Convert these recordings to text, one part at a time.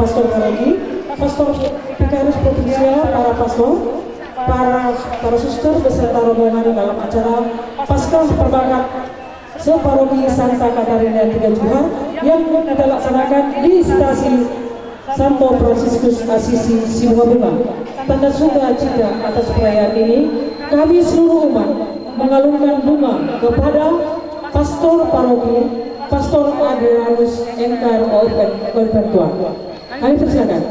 pastor paroki, pastor vikaris provinsial, para pastor, para suster beserta rombongan dalam acara Paskah Perbakat Separoki Santa Katarina Tiga Johar yang kita laksanakan di stasiun Santo Fransiskus Asisi Sibuabunga. Tanda sukacita atas perayaan ini, kami seluruh umat mengalungkan bunga kepada Pastor Paroki, Pastor Adrianus Engkar Orventua. Kami persilakan.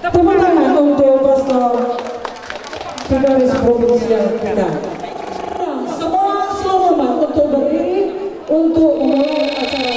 Tepuk tangan untuk pastor vikaris provinsial kita. Semua seluruh umat untuk berdiri untuk memulai acara.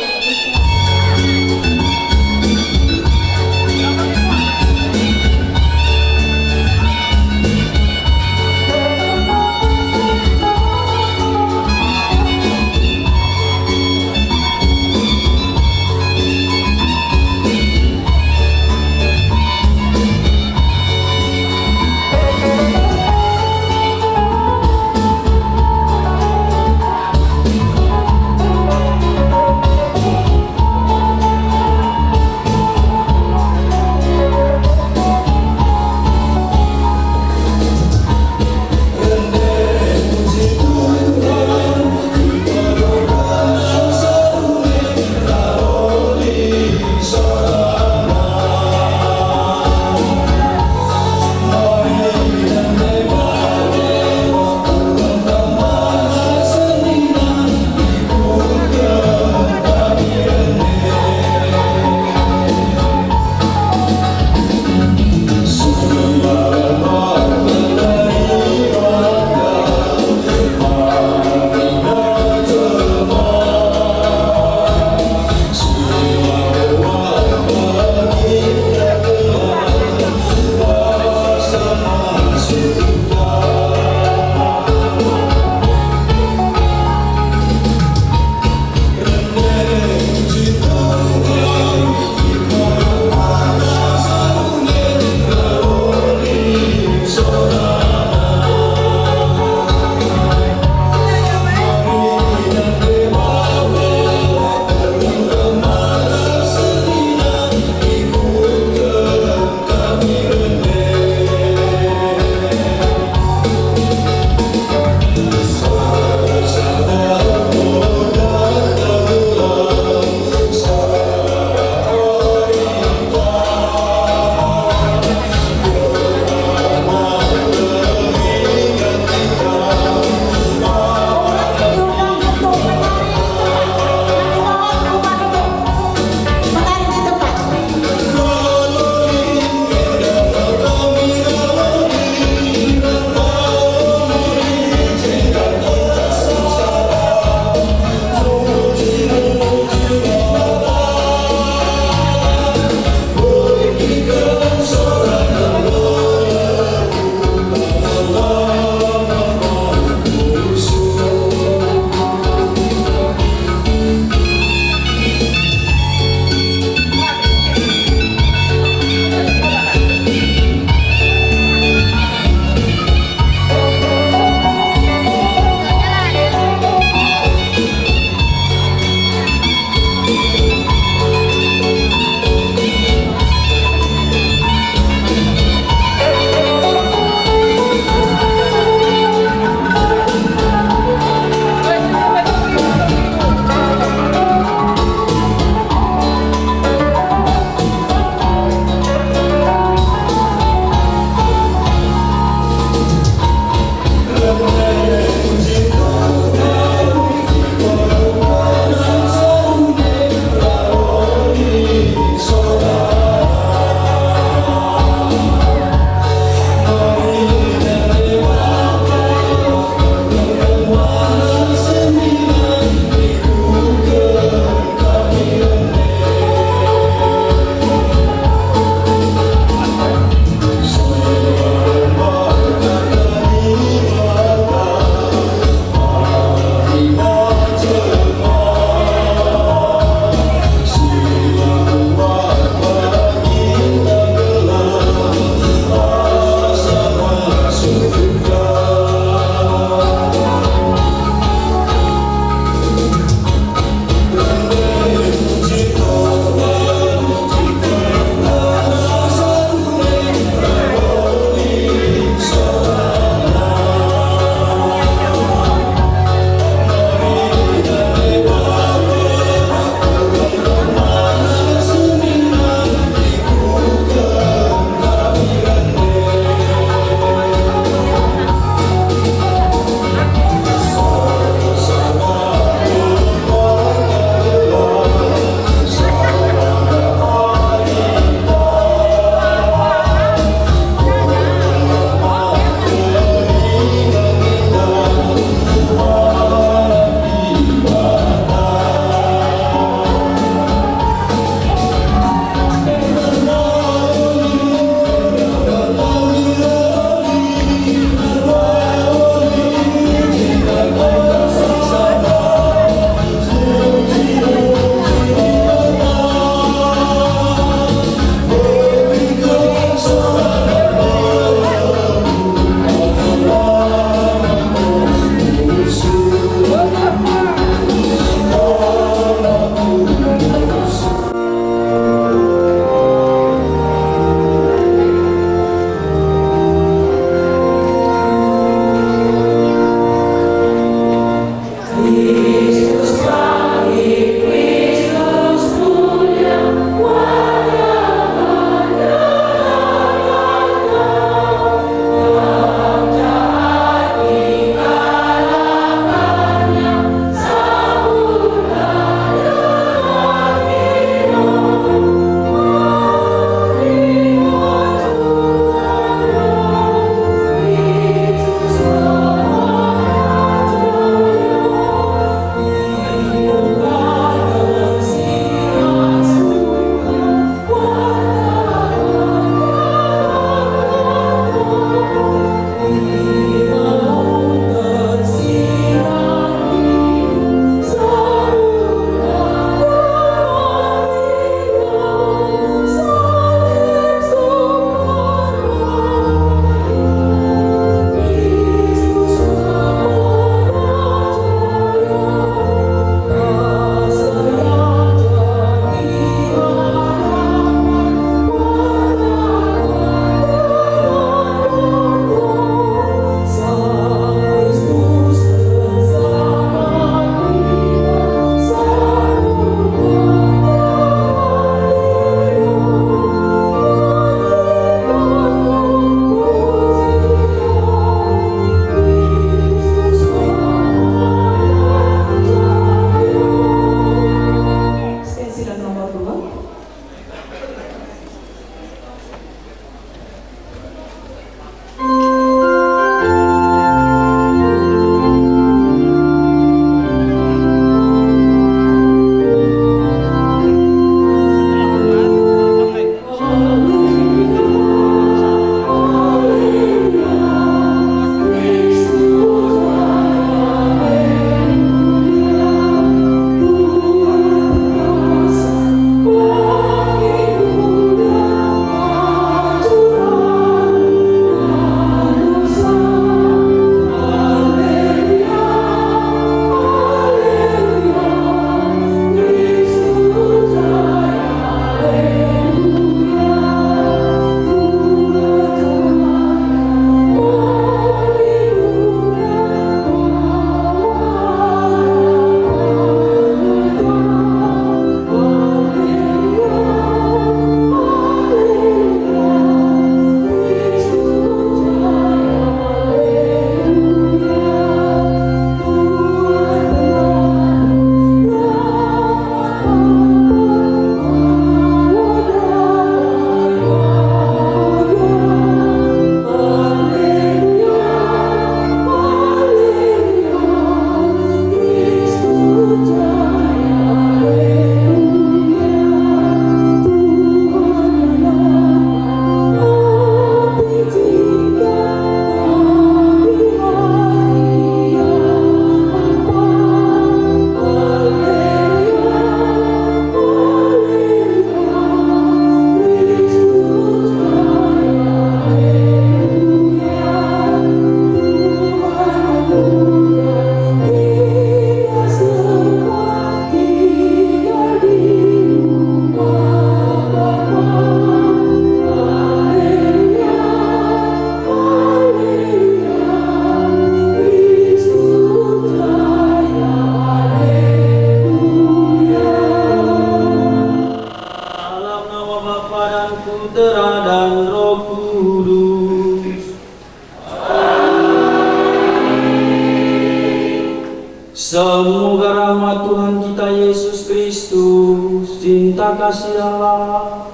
rahmat Tuhan kita Yesus Kristus, cinta kasih Allah,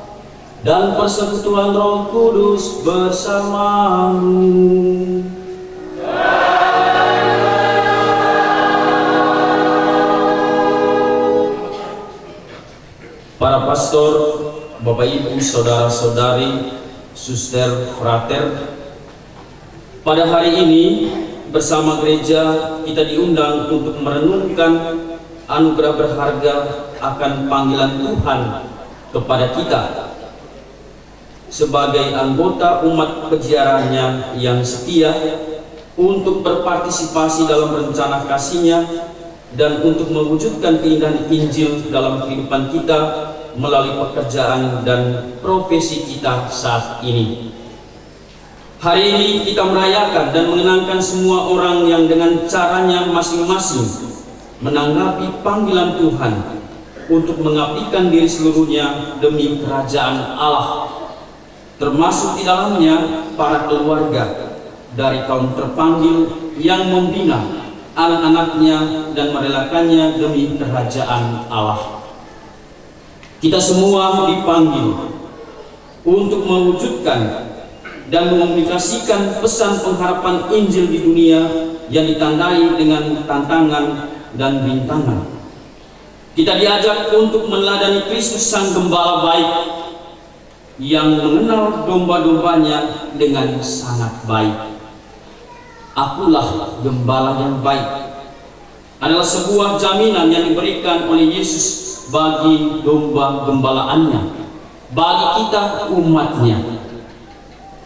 dan persekutuan Roh Kudus bersamamu. Para pastor, Bapak Ibu, saudara-saudari, suster, frater, pada hari ini bersama gereja kita diundang untuk merenungkan anugerah berharga akan panggilan Tuhan kepada kita sebagai anggota umat peziarahnya yang setia untuk berpartisipasi dalam rencana kasih-Nya dan untuk mewujudkan keindahan Injil dalam kehidupan kita melalui pekerjaan dan profesi kita saat ini. Hari ini kita merayakan dan mengenangkan semua orang yang dengan caranya masing-masing menanggapi panggilan Tuhan untuk mengabdikan diri seluruhnya demi kerajaan Allah, termasuk di dalamnya para keluarga dari kaum terpanggil yang membina anak-anaknya dan merelakannya demi kerajaan Allah. Kita semua dipanggil untuk mewujudkan dan mengomunikasikan pesan pengharapan Injil di dunia yang ditandai dengan tantangan dan rintangan. Kita diajak untuk meneladani Kristus Sang Gembala baik yang mengenal domba-dombanya dengan sangat baik. Akulah gembala yang baik adalah sebuah jaminan yang diberikan oleh Yesus bagi domba gembalaannya, bagi kita umatnya.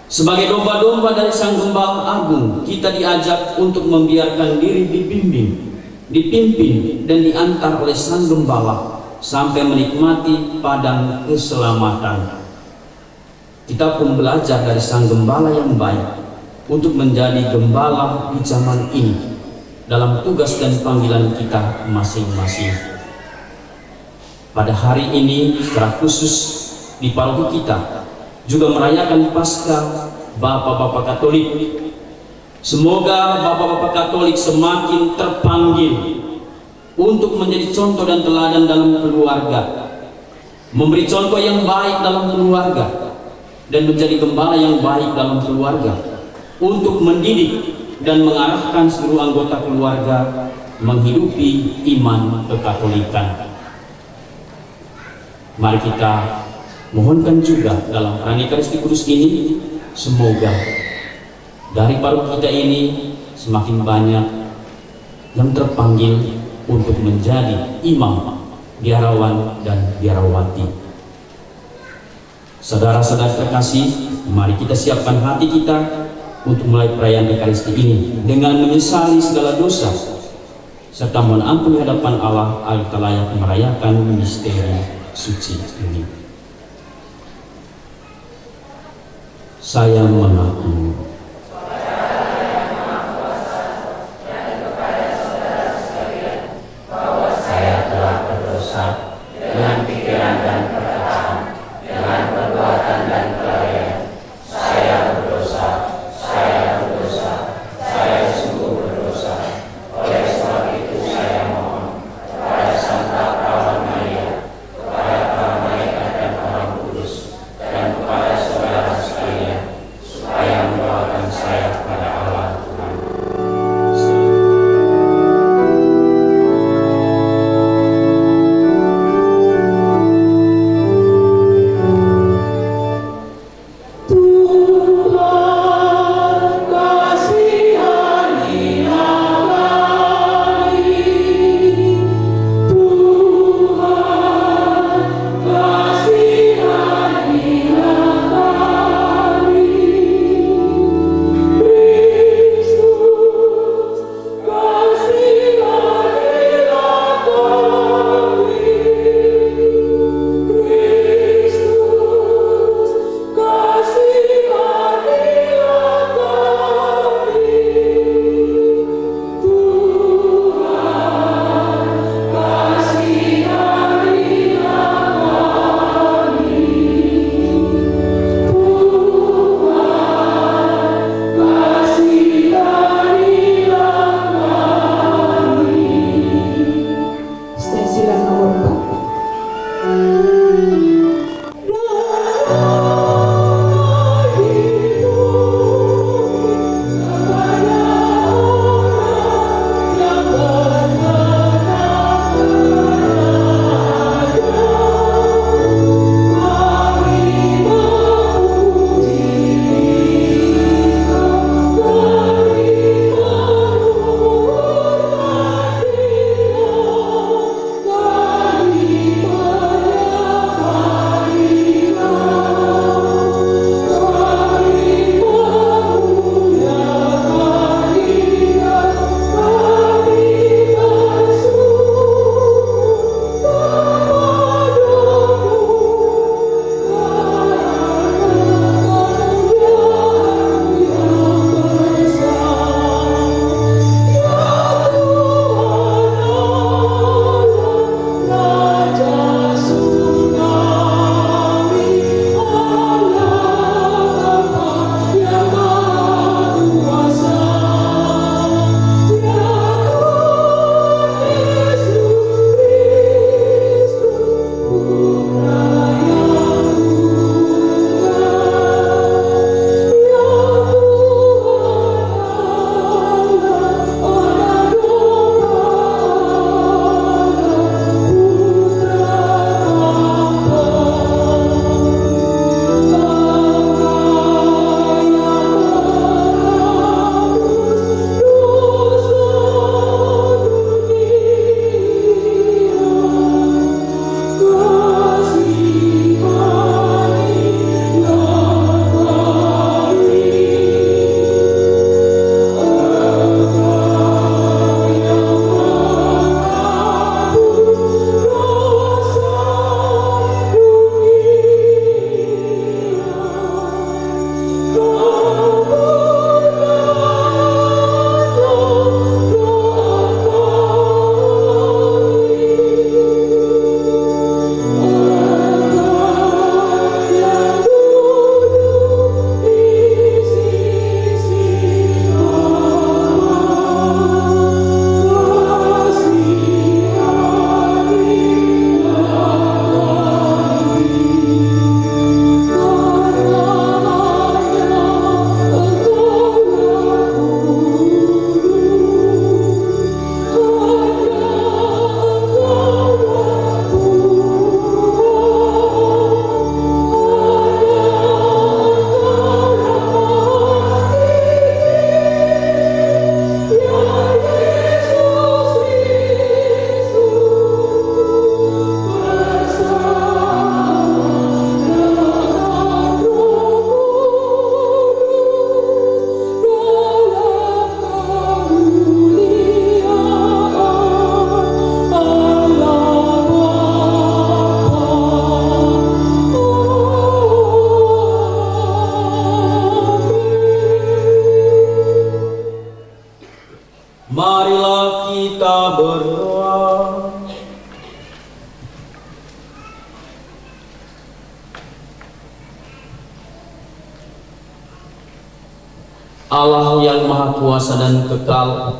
Sebagai domba-domba dari Sang Gembala Agung, kita diajak untuk membiarkan diri dibimbing, dipimpin dan diantar oleh Sang Gembala sampai menikmati padang keselamatan. Kita pun belajar dari Sang Gembala yang baik untuk menjadi gembala di zaman ini dalam tugas dan panggilan kita masing-masing. Pada hari ini secara khusus di paroki kita juga merayakan Paskah Bapak-Bapak Katolik. Semoga Bapak-Bapak Katolik semakin terpanggil untuk menjadi contoh dan teladan dalam keluarga, memberi contoh yang baik dalam keluarga, dan menjadi gembala yang baik dalam keluarga, untuk mendidik dan mengarahkan seluruh anggota keluarga menghidupi iman kekatolikan. Mari kita mohonkan juga dalam peran Ekaristi Kudus ini, semoga dari paroki kita ini semakin banyak yang terpanggil untuk menjadi imam, biarawan dan biarawati. Saudara-saudara terkasih, mari kita siapkan hati kita untuk mulai perayaan Ekaristi ini dengan menyesali segala dosa serta mohon ampun di hadapan Allah agar kita layak merayakan misteri suci ini. Saya mengaku bahwa saya telah berdosa dengan pikiran dan perkataan, dengan perbuatan dan kelalaian. Saya berdosa, saya sungguh berdosa. Oleh sebab itu saya mohon kepada Santa Perawan Maria, kepada para malaikat dan orang kudus, dan kepada saudara sekalian, supaya Allah yang Maha Kuasa dan kekal,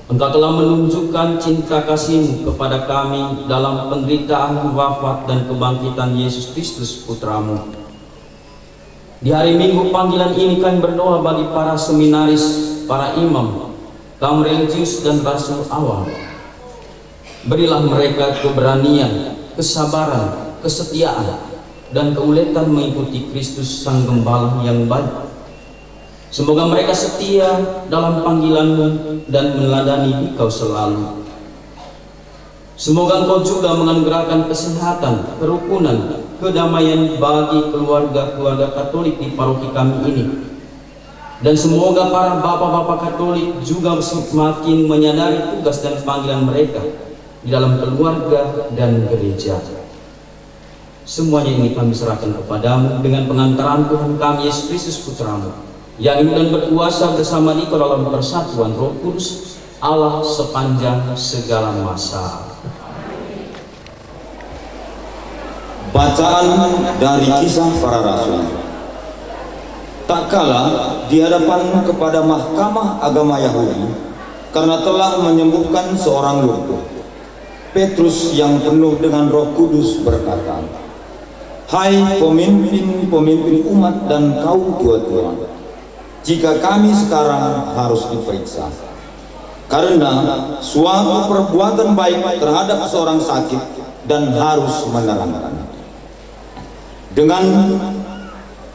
Engkau telah menunjukkan cinta kasih-Mu kepada kami dalam penderitaan, wafat, dan kebangkitan Yesus Kristus Putra-Mu. Di hari Minggu panggilan ini kami berdoa bagi para seminaris, para imam, kaum religius, dan rasul awam. Berilah mereka keberanian, kesabaran, kesetiaan, dan keuletan mengikuti Kristus Sang Gembala yang baik. Semoga mereka setia dalam panggilan-Mu dan meneladani Dikau selalu. Semoga Engkau juga menganugerahkan kesehatan, kerukunan, kedamaian bagi keluarga-keluarga Katolik di paroki kami ini. Dan semoga para bapak-bapak Katolik juga semakin menyadari tugas dan panggilan mereka di dalam keluarga dan gereja. Semuanya ini kami serahkan kepadamu dengan pengantaran Tuhan kami Yesus Kristus Putra-Mu, yang hidup dan berkuasa bersama Dikau dalam persatuan Roh Kudus, Allah sepanjang segala masa. Bacaan dari Kisah Para Rasul. Tak kala di hadapan kepada mahkamah agama Yahudi, karena telah menyembuhkan seorang lumpuh, Petrus yang penuh dengan Roh Kudus berkata, "Hai pemimpin-pemimpin umat dan kaum tua-tua, jika kami sekarang harus diperiksa karena suatu perbuatan baik terhadap seorang sakit dan harus menerangkan, dengan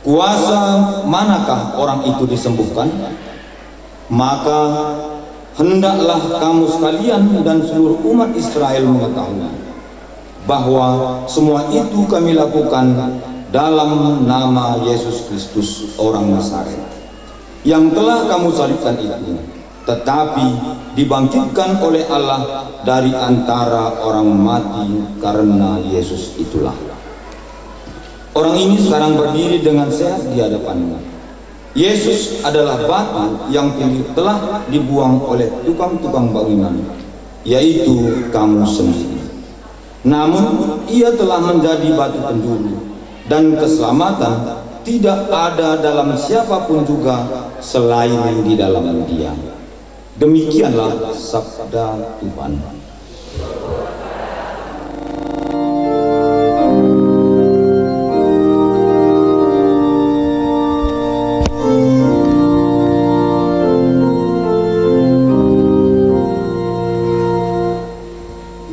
kuasa manakah orang itu disembuhkan? Maka hendaklah kamu sekalian dan seluruh umat Israel mengetahui bahwa semua itu kami lakukan dalam nama Yesus Kristus orang Nazaret, yang telah kamu salibkan itu, tetapi dibangkitkan oleh Allah dari antara orang mati. Karena Yesus itulah orang ini sekarang berdiri dengan sehat di hadapanmu. Yesus adalah batu yang telah dibuang oleh tukang-tukang bangunan, yaitu kamu sendiri. Namun ia telah menjadi batu penjuru, dan keselamatan tidak ada dalam siapapun juga selain di dalam Dia." Demikianlah sabda Tuhan.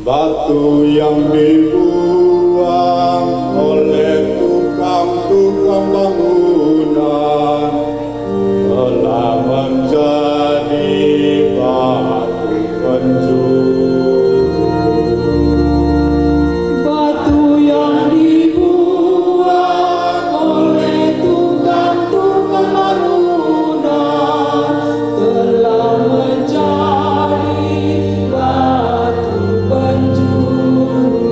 Batu yang dibuang oleh tukang-tukang bangunan telah menjadi batu penjuru. Batu yang dibuang oleh tukang-tukang bangunan telah menjadi batu penjuru.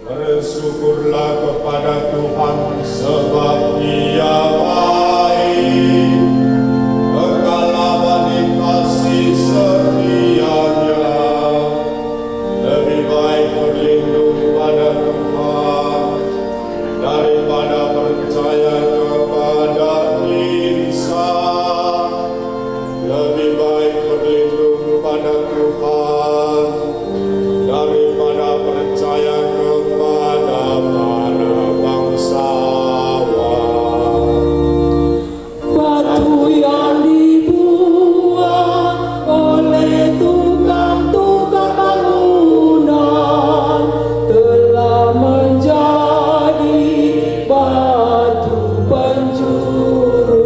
Bersyukurlah kepada Tuhan sebab Ia baik, kekal kasih setianya. Lebih baik berlindung pada Tuhan daripada percaya kepada insan. Lebih baik berlindung pada Tuhan daripada percaya kepada para bangsawan. Batu yang dibuang oleh tukang-tukang bangunan telah menjadi batu penjuru.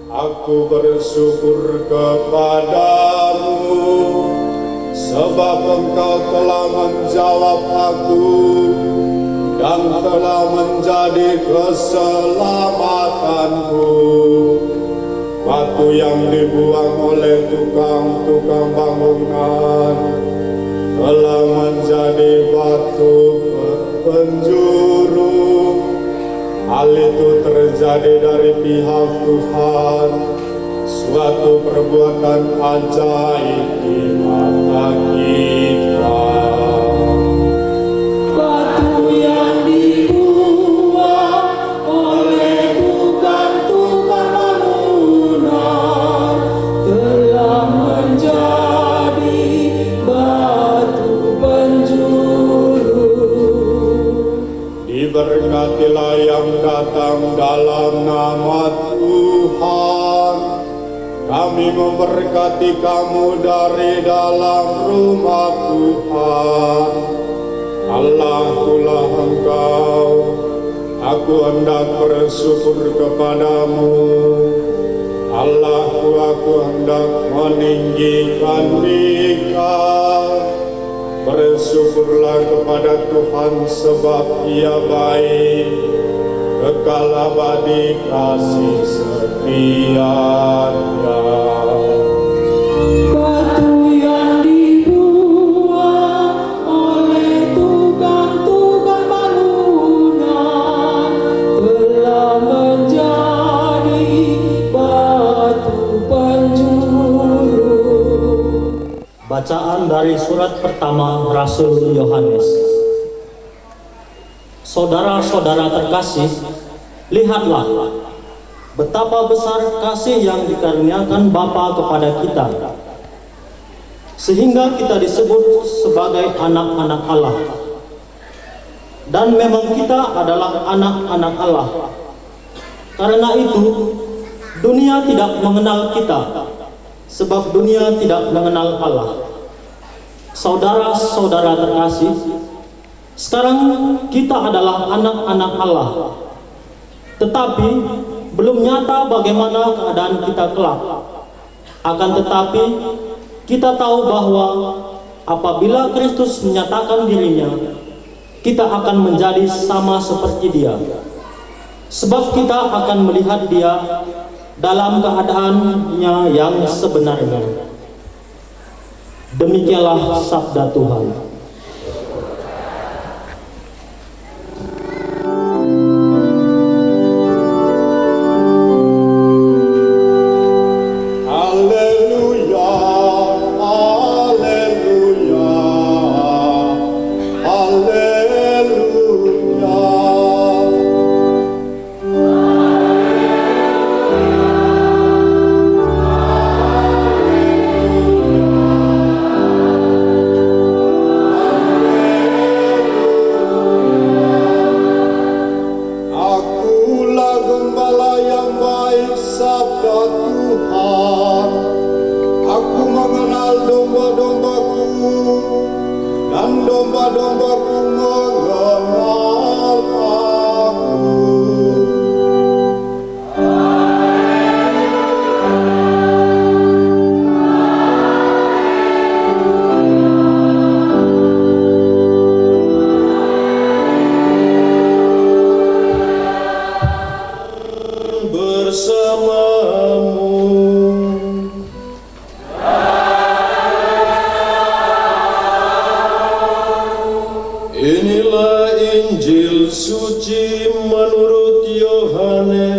Aku bersyukur kepadamu sebab Engkau telah menjawab aku dan telah menjadi keselamatanku. Batu yang dibuang oleh tukang-tukang bangunan telah menjadi batu penjuru. Hal itu terjadi dari pihak Tuhan, suatu perbuatan ajaib di mata kita. Batu yang dibuang oleh tukang-tukang memberkati kamu dari dalam rumah Tuhan. Allahkulah Engkau, aku hendak bersyukur kepadamu. Allahku, aku hendak meninggikan Engkau. Bersyukurlah kepada Tuhan sebab Ia baik, kekal abadi kasih setianya. Batu yang dibuang oleh tukang-tukang bangunan telah menjadi batu penjuru. Bacaan dari surat pertama Rasul Yohanes. Saudara-saudara terkasih, lihatlah betapa besar kasih yang dikaruniakan Bapa kepada kita, sehingga kita disebut sebagai anak-anak Allah. Dan memang kita adalah anak-anak Allah. Karena itu, dunia tidak mengenal kita, sebab dunia tidak mengenal Allah. Saudara-saudara terkasih, sekarang kita adalah anak-anak Allah, tetapi belum nyata bagaimana keadaan kita kelak. Akan tetapi kita tahu bahwa apabila Kristus menyatakan dirinya, kita akan menjadi sama seperti Dia, sebab kita akan melihat Dia dalam keadaannya yang sebenarnya. Demikianlah sabda Tuhan. Haleluya, haleluya, haleluya. Akulah gembala yang baik, sabda Tuhan. Aku mengenal domba-dombaku, dan domba-dombaku mengenal aku. Bersamamu. Inilah Injil suci menurut Yohanes.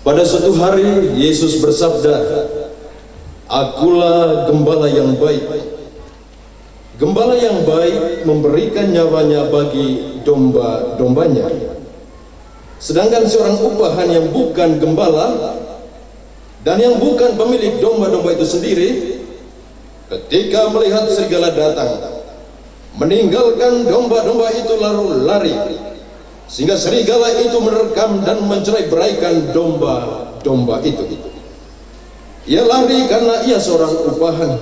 Pada suatu hari Yesus bersabda, "Akulah gembala yang baik. Gembala yang baik memberikan nyawanya bagi domba-dombanya. Sedangkan seorang upahan yang bukan gembala dan yang bukan pemilik domba-domba itu sendiri, ketika melihat serigala datang, meninggalkan domba-domba itu lalu lari, sehingga serigala itu menerkam dan mencerai-beraikan domba-domba itu. Ia lari karena ia seorang upahan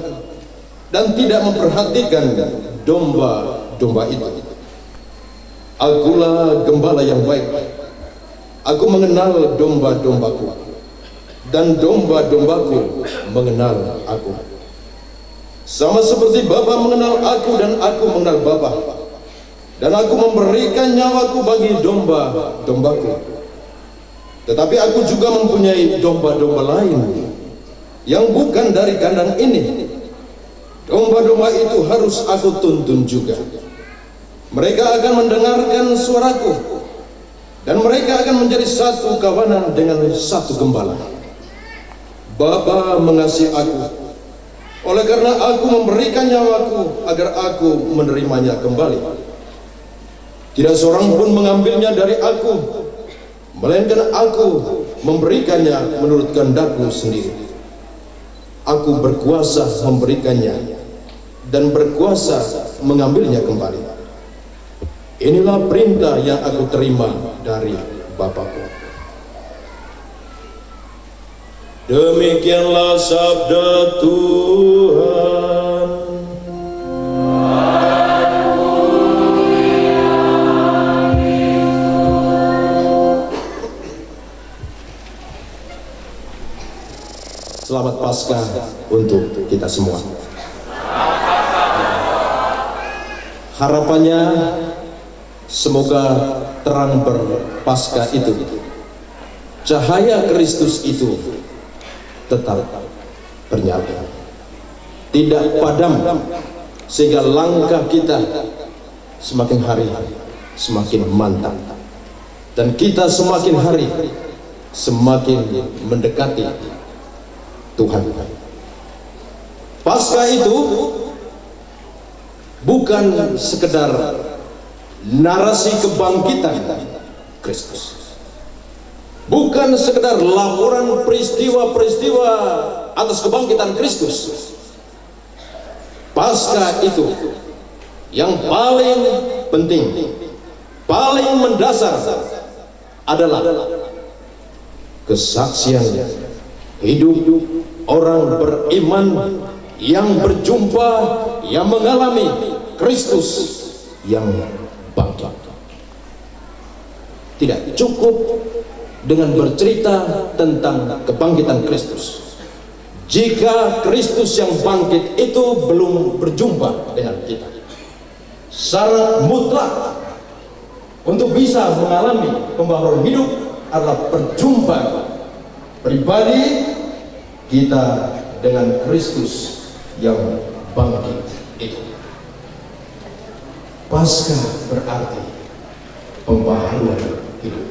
dan tidak memperhatikan domba-domba itu. Akulah gembala yang baik. Aku mengenal domba-dombaku, dan domba-dombaku mengenal aku. Sama seperti Bapa mengenal aku dan aku mengenal Bapa, dan aku memberikan nyawaku bagi domba-dombaku. Tetapi aku juga mempunyai domba-domba lain yang bukan dari kandang ini. Domba-domba itu harus aku tuntun juga. Mereka akan mendengarkan suaraku, dan mereka akan menjadi satu kawanan dengan satu gembala. Bapa mengasihi aku, Oleh karena aku memberikan nyawaku agar aku menerimanya kembali. Tidak seorang pun mengambilnya dari aku, melainkan aku memberikannya menurut kehendakku sendiri. Aku berkuasa memberikannya dan berkuasa mengambilnya kembali. Inilah perintah yang aku terima dari Bapakku. Demikianlah sabda Tuhan. Selamat Paskah untuk kita semua. Harapannya semoga terang berpaskah itu, cahaya Kristus itu tetap bernyala, tidak padam, sehingga langkah kita semakin hari semakin mantap, dan kita semakin hari semakin mendekati Tuhan. Paskah itu bukan sekedar narasi kebangkitan Kristus, bukan sekedar laporan peristiwa-peristiwa atas kebangkitan Kristus. Paskah itu yang paling penting, paling mendasar adalah kesaksian hidup orang beriman yang berjumpa, yang mengalami Kristus yang bangkit. Tidak cukup dengan bercerita tentang kebangkitan Kristus jika Kristus yang bangkit itu belum berjumpa dengan kita. Syarat mutlak untuk bisa mengalami pembaharuan hidup adalah berjumpa pribadi kita dengan Kristus yang bangkit itu. Paskah berarti pembaharuan hidup.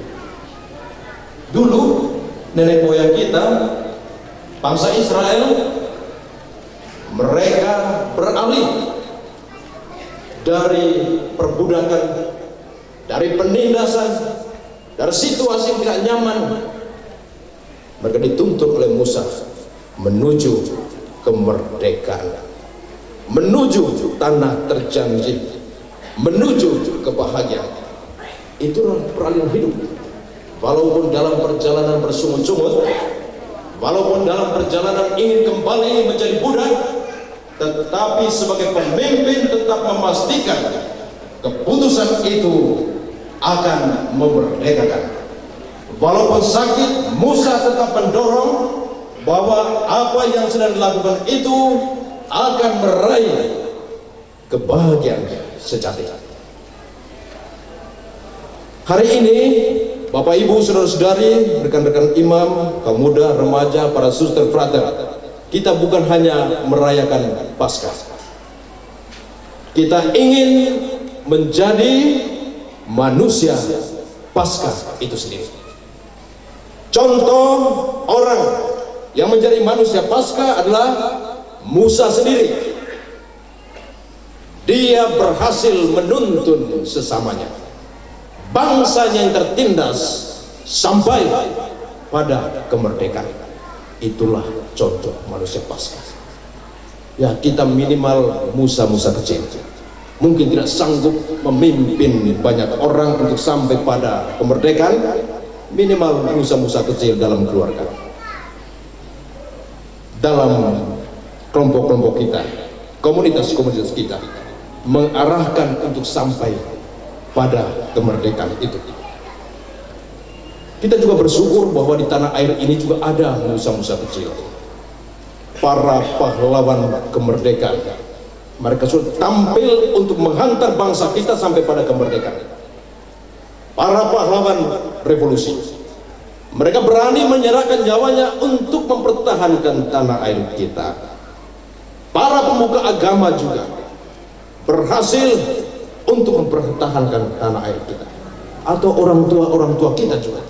Dulu nenek moyang kita, bangsa Israel, mereka beralih dari perbudakan, dari penindasan, dari situasi yang tidak nyaman. Mereka dituntun oleh Musa menuju kemerdekaan, menuju tanah terjanji, menuju kebahagiaan. Itulah peralihan hidup. Walaupun dalam perjalanan bersungut-sungut, walaupun dalam perjalanan ingin kembali menjadi budak, tetapi sebagai pemimpin tetap memastikan keputusan itu akan memerdekakan. Walaupun sakit, Musa tetap mendorong bahwa apa yang sedang dilakukan itu akan meraih kebahagiaan sejati. Hari ini Bapak Ibu, saudara-saudari, rekan-rekan imam, kaum muda, remaja, para suster, frater, kita bukan hanya merayakan Paskah. Kita ingin menjadi manusia Paskah itu sendiri. Contoh orang yang menjadi manusia Paskah adalah Musa sendiri. Dia berhasil menuntun sesamanya, bangsanya yang tertindas sampai pada kemerdekaan. Itulah contoh manusia Paskah. Ya, kita minimal Musa-Musa kecil, mungkin tidak sanggup memimpin banyak orang untuk sampai pada kemerdekaan. Minimal Musa-Musa kecil dalam keluarga, dalam kelompok-kelompok kita, komunitas-komunitas kita, mengarahkan untuk sampai pada kemerdekaan itu. Kita juga bersyukur bahwa di tanah air ini juga ada Musa-Musa kecil, para pahlawan kemerdekaan. Mereka sudah tampil untuk menghantar bangsa kita sampai pada kemerdekaan. Para pahlawan revolusi, mereka berani menyerahkan nyawanya untuk mempertahankan tanah air kita. Para pemuka agama juga berhasil untuk mempertahankan tanah air kita. Atau orang tua kita juga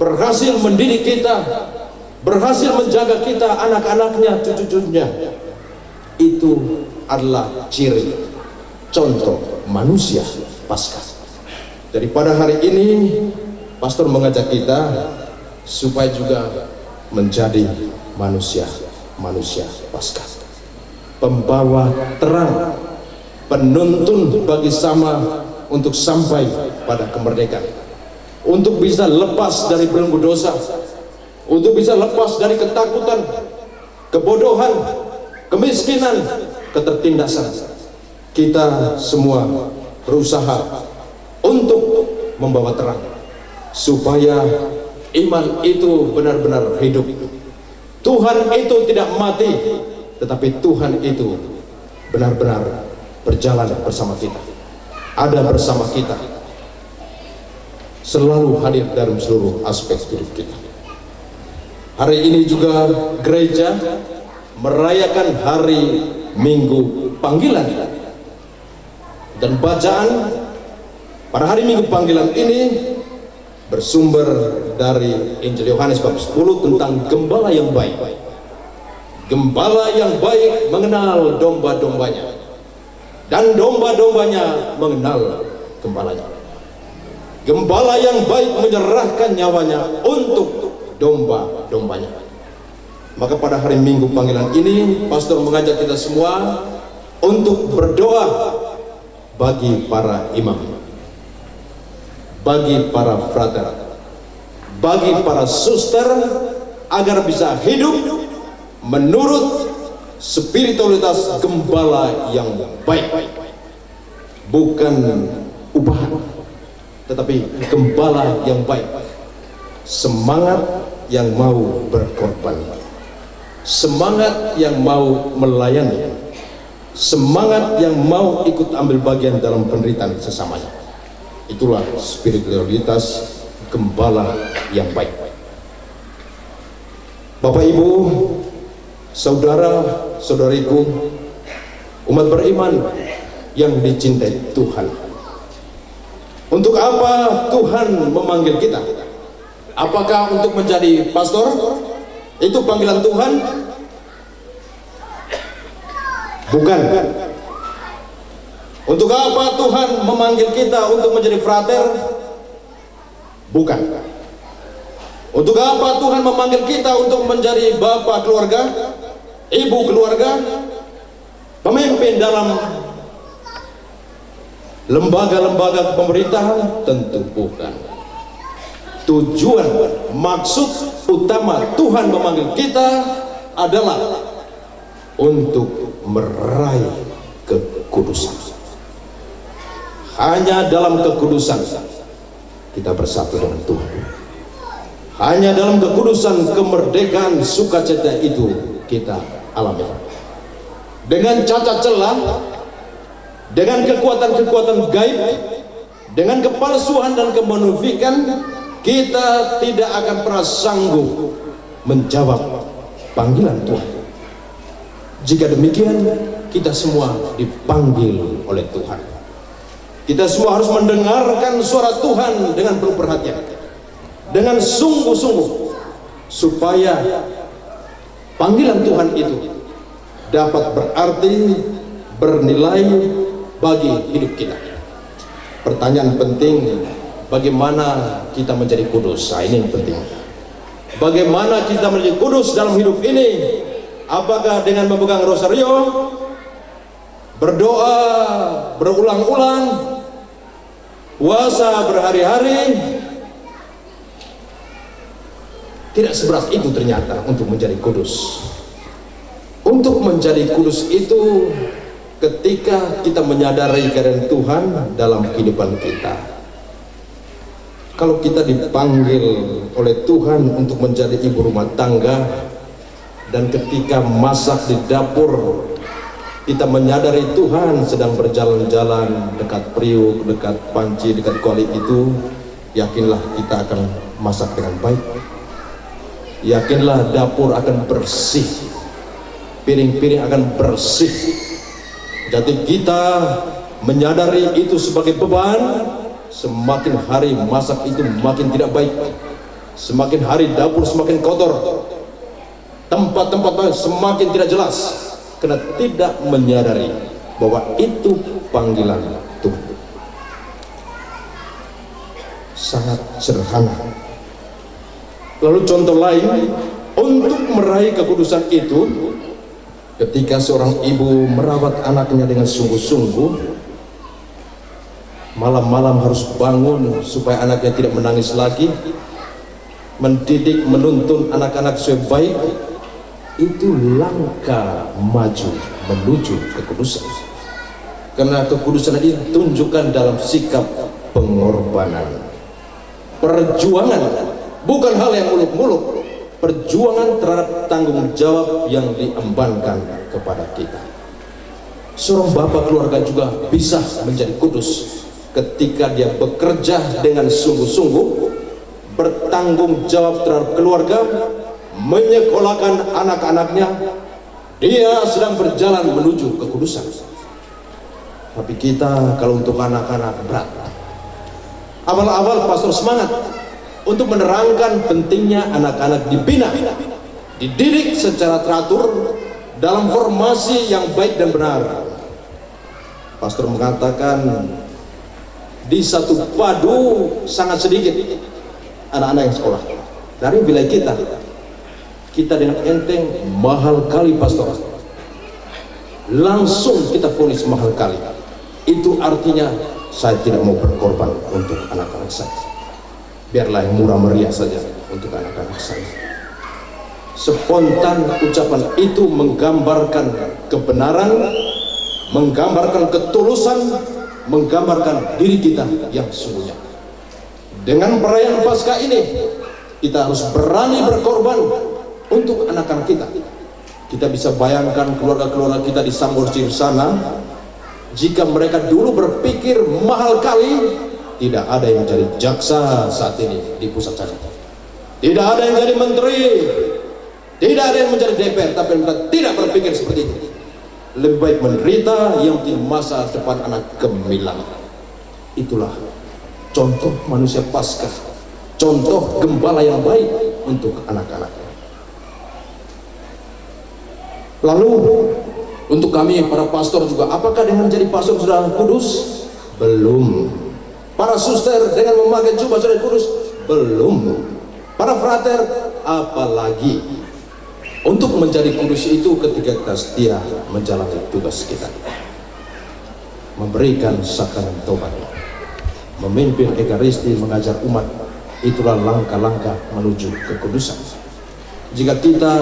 berhasil mendidik kita, berhasil menjaga kita, anak-anaknya, cucu-cucunya, itu adalah ciri contoh manusia Paskah. Daripada hari ini pastor mengajak kita supaya juga menjadi manusia Paskah, pembawa terang, penuntun bagi sama untuk sampai pada kemerdekaan, untuk bisa lepas dari belenggu dosa, untuk bisa lepas dari ketakutan, kebodohan, kemiskinan, ketertindasan. Kita semua berusaha untuk membawa terang supaya iman itu benar-benar hidup. Tuhan itu tidak mati, tetapi Tuhan itu benar-benar berjalan bersama kita, ada bersama kita, selalu hadir dalam seluruh aspek hidup kita. Hari ini juga gereja merayakan hari Minggu Panggilan, dan bacaan pada hari Minggu Panggilan ini bersumber dari Injil Yohanes bab 10 tentang gembala yang baik. Gembala yang baik mengenal domba-dombanya, dan domba-dombanya mengenal gembalanya. Gembala yang baik menyerahkan nyawanya untuk domba-dombanya. Maka pada hari Minggu Panggilan ini, pastor mengajak kita semua untuk berdoa bagi para imam, bagi para frater, bagi para suster, agar bisa hidup menurut spiritualitas gembala yang baik, bukan ubahan, tetapi gembala yang baik, semangat yang mau berkorban, semangat yang mau melayani, semangat yang mau ikut ambil bagian dalam penderitaan sesamanya. Itulah spiritualitas gembala yang baik. Bapak Ibu, saudara-saudariku, umat beriman yang dicintai Tuhan, untuk apa Tuhan memanggil kita? Apakah untuk menjadi pastor? Itu panggilan Tuhan? Bukan. Untuk apa Tuhan memanggil kita untuk menjadi frater? Bukan. Untuk apa Tuhan memanggil kita untuk menjadi bapak keluarga, ibu keluarga, pemimpin dalam lembaga-lembaga pemerintahan? Tentu bukan. Tujuan, maksud utama Tuhan memanggil kita adalah untuk meraih kekudusan. Hanya dalam kekudusan kita bersatu dengan Tuhan. Hanya dalam kekudusan kemerdekaan sukacita itu kita alami. Dengan cacat celah, dengan kekuatan-kekuatan gaib, dengan kepalsuan dan kemunafikan, kita tidak akan pernah sanggup menjawab panggilan Tuhan. Jika demikian, kita semua dipanggil oleh Tuhan. Kita semua harus mendengarkan suara Tuhan dengan penuh perhatian, dengan sungguh-sungguh, supaya panggilan Tuhan itu dapat berarti, bernilai bagi hidup kita. Pertanyaan penting, bagaimana kita menjadi kudus? Nah, ini yang penting. Bagaimana kita menjadi kudus dalam hidup ini? Apakah dengan memegang rosario, berdoa berulang-ulang, puasa berhari-hari? Tidak seberat itu ternyata untuk menjadi kudus. Untuk menjadi kudus itu ketika kita menyadari kehadiran Tuhan dalam kehidupan kita. Kalau kita dipanggil oleh Tuhan untuk menjadi ibu rumah tangga, dan ketika masak di dapur kita menyadari Tuhan sedang berjalan-jalan dekat periuk, dekat panci, dekat kuali itu, yakinlah kita akan masak dengan baik. Yakinlah dapur akan bersih, piring-piring akan bersih. Jadi kita menyadari itu sebagai beban. Semakin hari masak itu makin tidak baik, semakin hari dapur semakin kotor, tempat-tempat semakin tidak jelas. karena tidak menyadari bahwa itu panggilan Tuhan. Sangat sederhana. Lalu contoh lain, untuk meraih kekudusan itu, ketika seorang ibu merawat anaknya dengan sungguh-sungguh, malam-malam harus bangun supaya anaknya tidak menangis lagi, mendidik, menuntun anak-anak sebaik, itu langkah maju menuju kekudusan. Karena kekudusan itu ditunjukkan dalam sikap pengorbanan, perjuangan, bukan hal yang muluk-muluk, perjuangan terhadap tanggung jawab yang diembankan kepada kita. Seorang bapak keluarga juga bisa menjadi kudus ketika dia bekerja dengan sungguh-sungguh, bertanggung jawab terhadap keluarga, menyekolahkan anak-anaknya. Dia sedang berjalan menuju kekudusan. Tapi kita kalau untuk anak-anak berat. Awal-awal pastor semangat untuk menerangkan pentingnya anak-anak dibina, dididik secara teratur dalam formasi yang baik dan benar. Pastor mengatakan di satu padu sangat sedikit anak-anak yang sekolah. Dari wilayah kita dengan enteng mahal kali pastor, langsung kita vonis mahal kali. Itu artinya saya tidak mau berkorban untuk anak-anak saya, biarlah yang murah meriah saja untuk anak-anak saya. Spontan ucapan itu menggambarkan kebenaran, menggambarkan ketulusan, menggambarkan diri kita yang sesungguhnya. Dengan perayaan Paskah ini kita harus berani berkorban untuk anak-anak kita. Kita bisa bayangkan keluarga-keluarga kita di Samosir sana, jika mereka dulu berpikir mahal kali, tidak ada yang menjadi jaksa saat ini di pusat sana, tidak ada yang jadi menteri, tidak ada yang menjadi DPR. Tapi mereka tidak berpikir seperti itu. Lebih baik menderita yang di masa depan anak gemilang. Itulah contoh manusia Paskah, contoh gembala yang baik untuk anak-anaknya. Lalu untuk kami para pastor juga, apakah dengan jadi pastor sudah kudus? Belum. Para suster dengan memakai jubah sudah kudus? Belum. Para frater apalagi. Untuk menjadi kudus itu ketika kita setia menjalani tugas kita, memberikan sakramen tobat, memimpin ekaristi, mengajar umat. Itulah langkah-langkah menuju kekudusan. Jika kita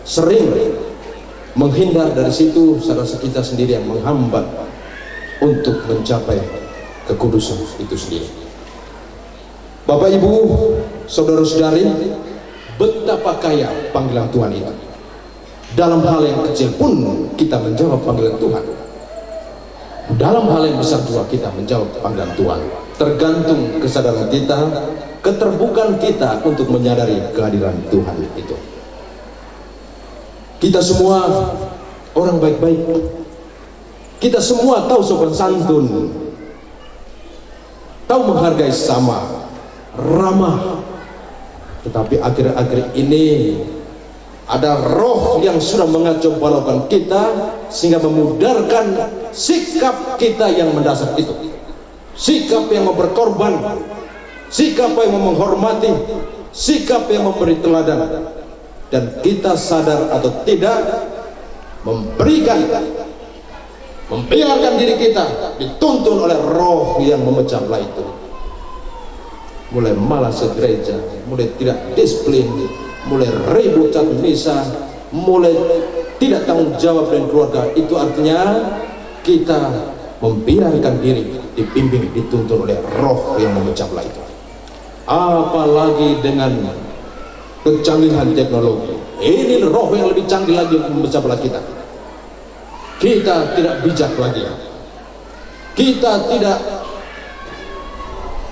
sering menghindar dari situ, saudara kita sendiri yang menghambat untuk mencapai kekudusan itu sendiri. Bapak Ibu, saudara-saudari, betapa kaya panggilan Tuhan itu. Dalam hal yang kecil pun kita menjawab panggilan Tuhan. Dalam hal yang besar juga kita menjawab panggilan Tuhan. Tergantung kesadaran kita, keterbukaan kita untuk menyadari kehadiran Tuhan itu. Kita semua orang baik-baik. Kita semua tahu sopan santun, tahu menghargai sama, ramah. Tetapi akhir-akhir ini ada roh yang sudah mengacau balaukan kita, sehingga memudarkan sikap kita yang mendasar itu. Sikap yang mau berkorban, sikap yang mau menghormati, sikap yang memberi teladan. Dan kita sadar atau tidak membiarkan diri kita dituntun oleh roh yang memecah belah itu. Mulai malas gereja, mulai tidak disiplin, mulai ribut saat misa, mulai tidak tanggung jawab dengan keluarga. Itu artinya kita membiarkan diri dibimbing, dituntun oleh roh yang memecah belah itu. Apalagi dengan kecanggihan teknologi, ini roh yang lebih canggih lagi untuk memecah belah kita. Kita tidak bijak lagi, kita tidak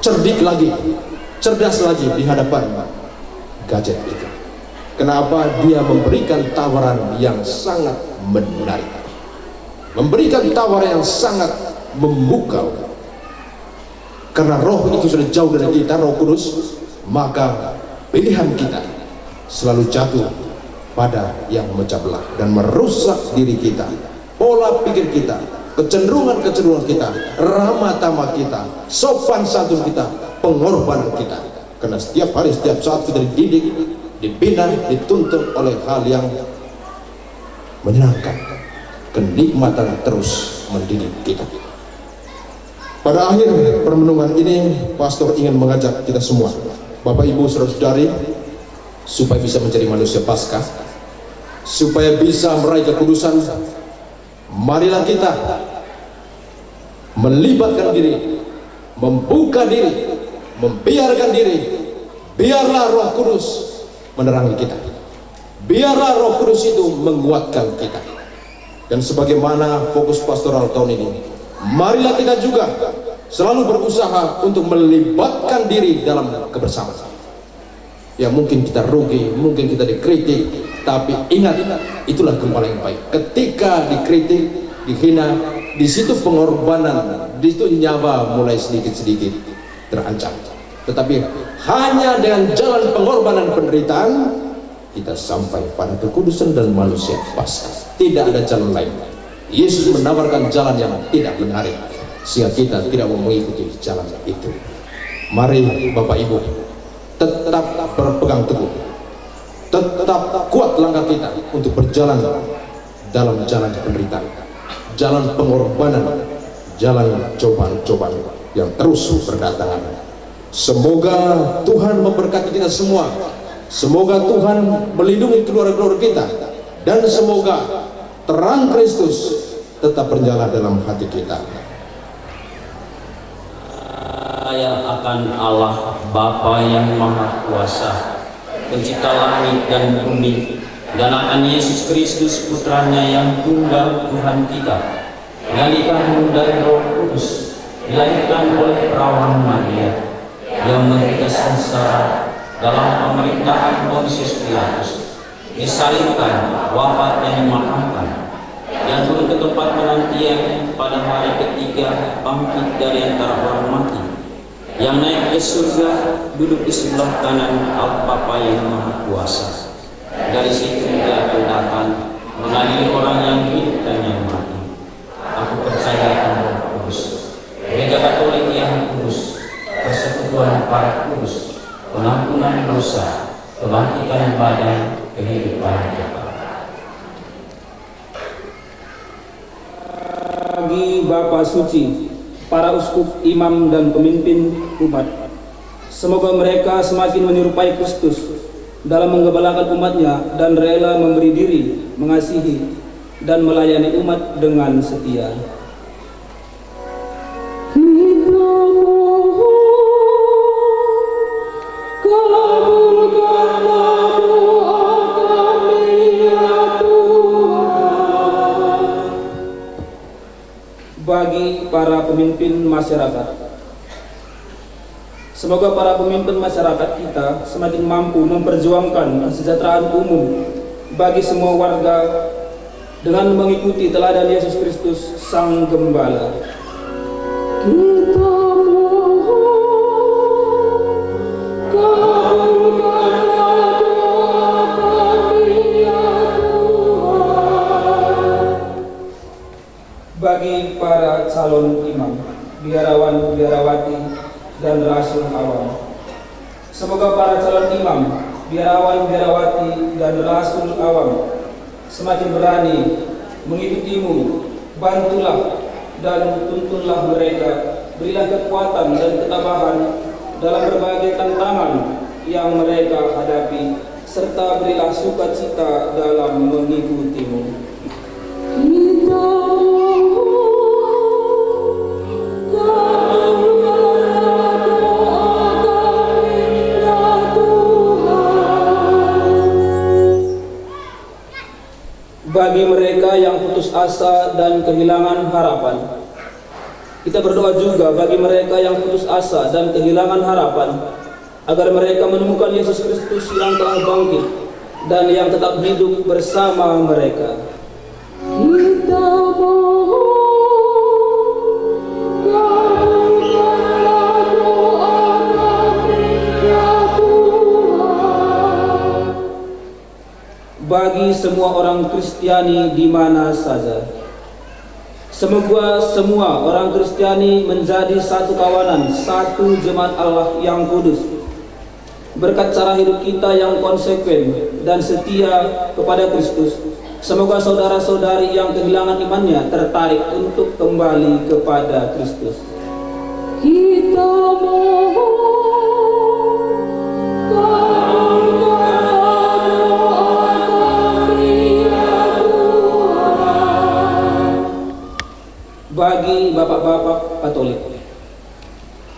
cerdik lagi, cerdas lagi di hadapan gadget itu. Kenapa? Dia memberikan tawaran yang sangat menarik, memberikan tawaran yang sangat memukau. Karena roh itu sudah jauh dari kita, Roh Kudus, maka pilihan kita selalu jatuh pada yang memecah belah dan merusak diri kita, pola pikir kita, kecenderungan-kecenderungan kita, ramah tamah kita, sopan santun kita, pengorbanan kita. Karena setiap hari, setiap saat kita dididik, dibina, dituntun oleh hal yang menyenangkan. Kenikmatan terus mendidik kita. Pada akhir permenungan ini, pastor ingin mengajak kita semua, Bapak Ibu saudara-saudari, supaya bisa menjadi manusia Paskah, supaya bisa meraih kekudusan. Marilah kita melibatkan diri, membuka diri, membiarkan diri. Biarlah Roh Kudus menerangi kita. Biarlah Roh Kudus itu menguatkan kita. Dan sebagaimana fokus pastoral tahun ini, marilah kita juga selalu berusaha untuk melibatkan diri dalam kebersamaan. Ya mungkin kita rugi, mungkin kita dikritik, tapi ingat, itulah gembala yang baik. Ketika dikritik, dihina, di situ pengorbanan, di situ nyawa mulai sedikit-sedikit terancam. Tetapi hanya dengan jalan pengorbanan penderitaan, kita sampai pada kekudusan dan manusia Paskah. Tidak ada jalan lain. Yesus menawarkan jalan yang tidak menarik, sehingga kita tidak mau mengikuti jalan itu. Mari Bapak Ibu tetap berpegang teguh, tetap kuat langkah kita untuk berjalan dalam jalan penderitaan, jalan pengorbanan, jalan cobaan-cobaan yang terus berdatangan. Semoga Tuhan memberkati kita semua. Semoga Tuhan melindungi keluarga-keluarga kita, dan semoga terang Kristus tetap berjalan dalam hati kita. Percaya akan Allah Bapa yang Maha Kuasa, Pencipta langit dan bumi, dan akan Yesus Kristus Putranya yang tunggal Tuhan kita, yang dikandung dari Roh Kudus, dilahirkan oleh perawan Maria, yang menderita sengsara dalam pemerintahan Pontius Pilatus, disalibkan, wafat dan dimakamkan, yang turun ke tempat penantian pada hari ketiga, bangkit dari antara orang mati, yang naik ke surga, duduk di sebelah kanan Allah Bapa yang Maha Kuasa. Dari situ Dia akan datang mengadili orang yang hidup dan yang mati. Aku percaya akan Roh Kudus, Gereja Katolik yang kudus, persekutuan para kudus, pengampunan dosa, kebangkitan badan, kehidupan kekal. Bagi Bapa Suci, para uskup, imam, dan pemimpin umat, semoga mereka semakin menyerupai Kristus dalam menggembalakan umatnya dan rela memberi diri, mengasihi, dan melayani umat dengan setia. Bagi para pemimpin masyarakat, semoga para pemimpin masyarakat kita semakin mampu memperjuangkan kesejahteraan umum bagi semua warga dengan mengikuti teladan Yesus Kristus Sang Gembala. Kita bagi para calon imam, biarawan, biarawati, dan rasul awam, semoga para calon imam, biarawan, biarawati, dan rasul awam semakin berani mengikutimu. Bantulah dan tuntunlah mereka, berilah kekuatan dan ketabahan dalam berbagai tantangan yang mereka hadapi, serta berilah sukacita dalam mengikutimu. Bagi mereka yang putus asa dan kehilangan harapan, kita berdoa juga bagi mereka yang putus asa dan kehilangan harapan, agar mereka menemukan Yesus Kristus yang telah bangkit dan yang tetap hidup bersama mereka. Kita mohon, kabulkanlah doa kami ya Tuhan. bagi semua orang Kristiani di mana saja. Semoga semua orang Kristiani menjadi satu kawanan, satu jemaat Allah yang kudus. Berkat cara hidup kita yang konsekuen dan setia kepada Kristus, semoga saudara-saudari yang kehilangan imannya tertarik untuk kembali kepada Kristus. Kita mohon bagi bapak-bapak Katolik,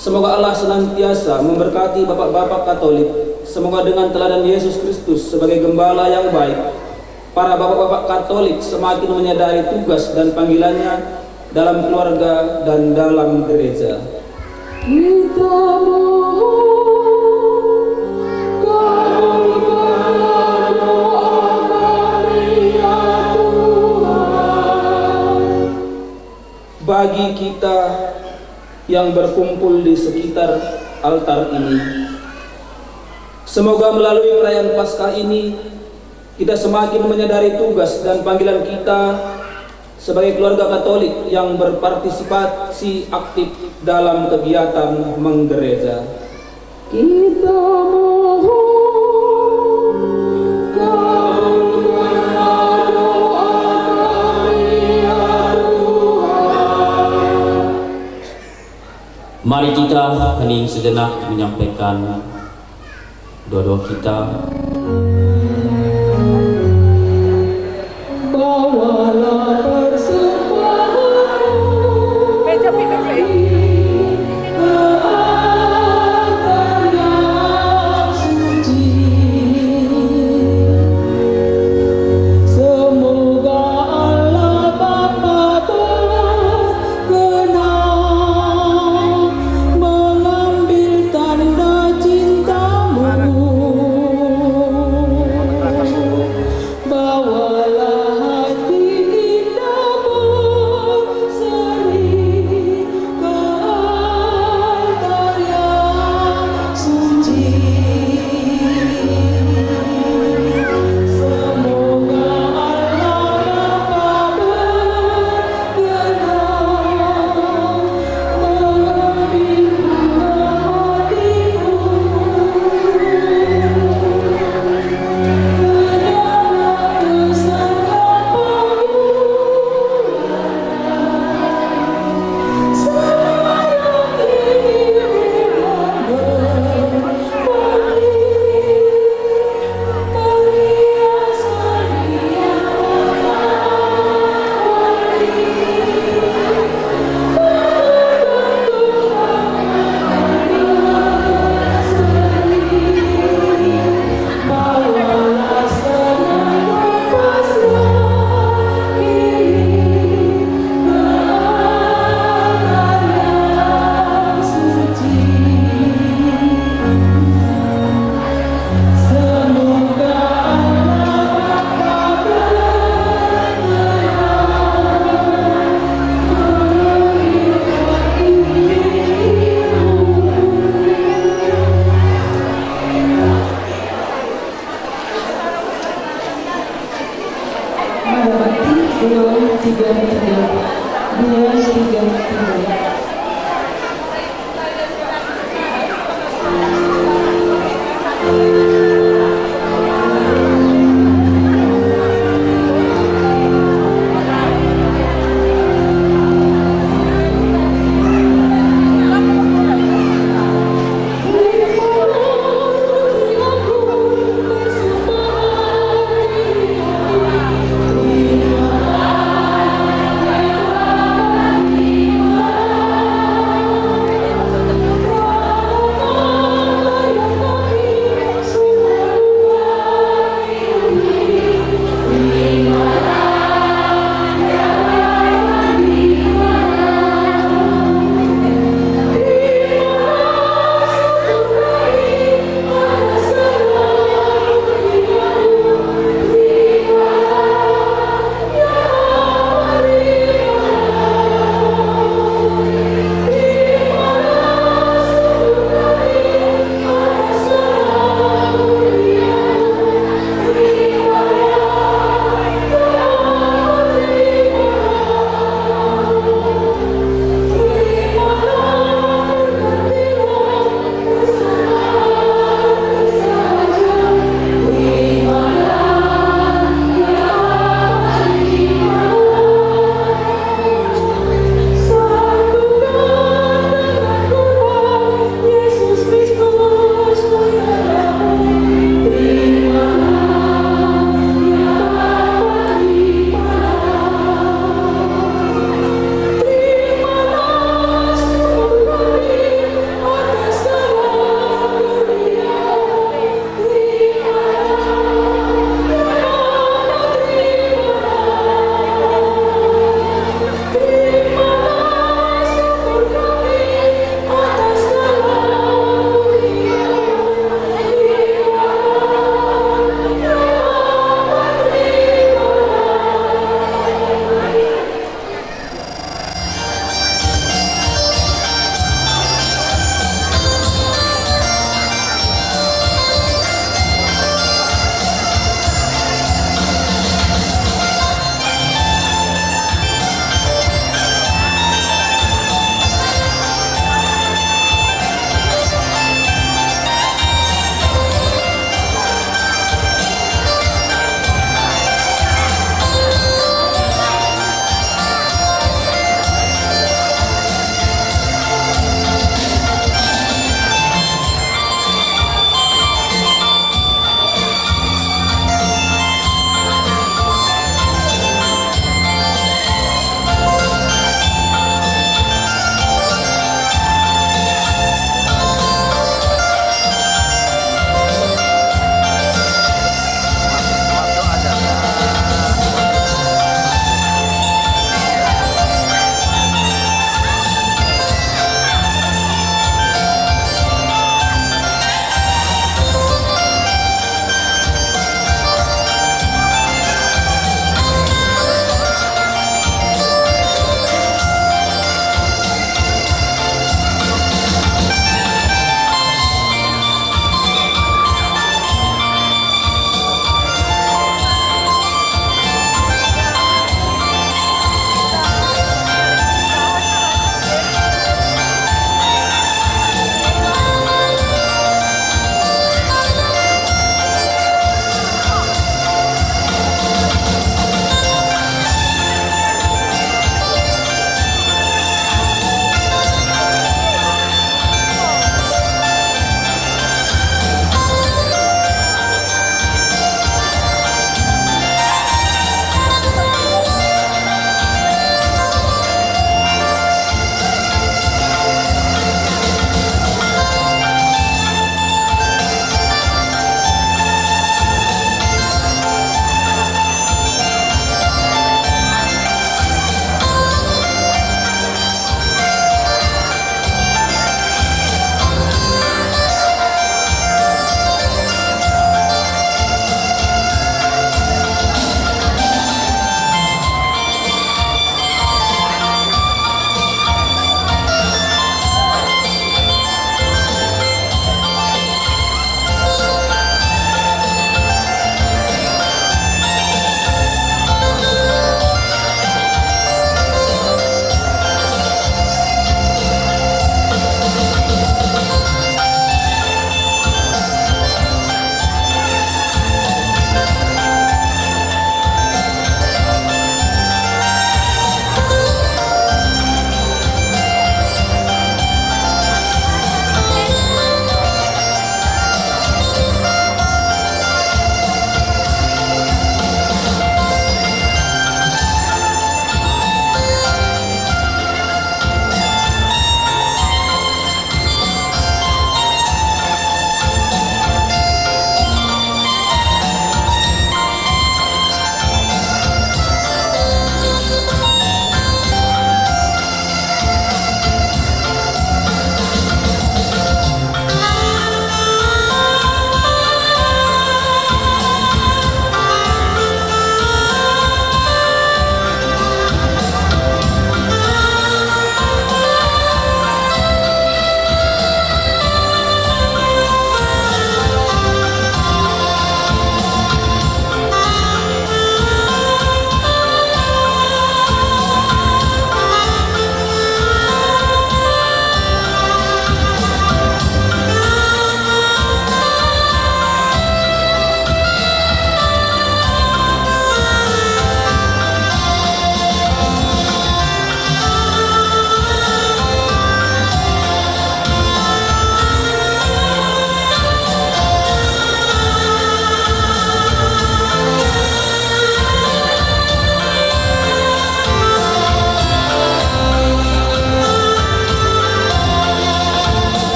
semoga Allah senantiasa memberkati bapak-bapak Katolik. Semoga dengan teladan Yesus Kristus sebagai gembala yang baik, para bapak-bapak Katolik semakin menyadari tugas dan panggilannya dalam keluarga dan dalam gereja. kita Bagi kita yang berkumpul di sekitar altar ini, semoga melalui perayaan Paskah ini kita semakin menyadari tugas dan panggilan kita sebagai keluarga Katolik yang berpartisipasi aktif dalam kegiatan menggereja. kita mohon Mari kita hening sejenak menyampaikan doa-doa kita. bawalah persembahan ke altar yang suci. Semoga Allah Bapa berkenan mengambil tanda cintamu. Bawalah hati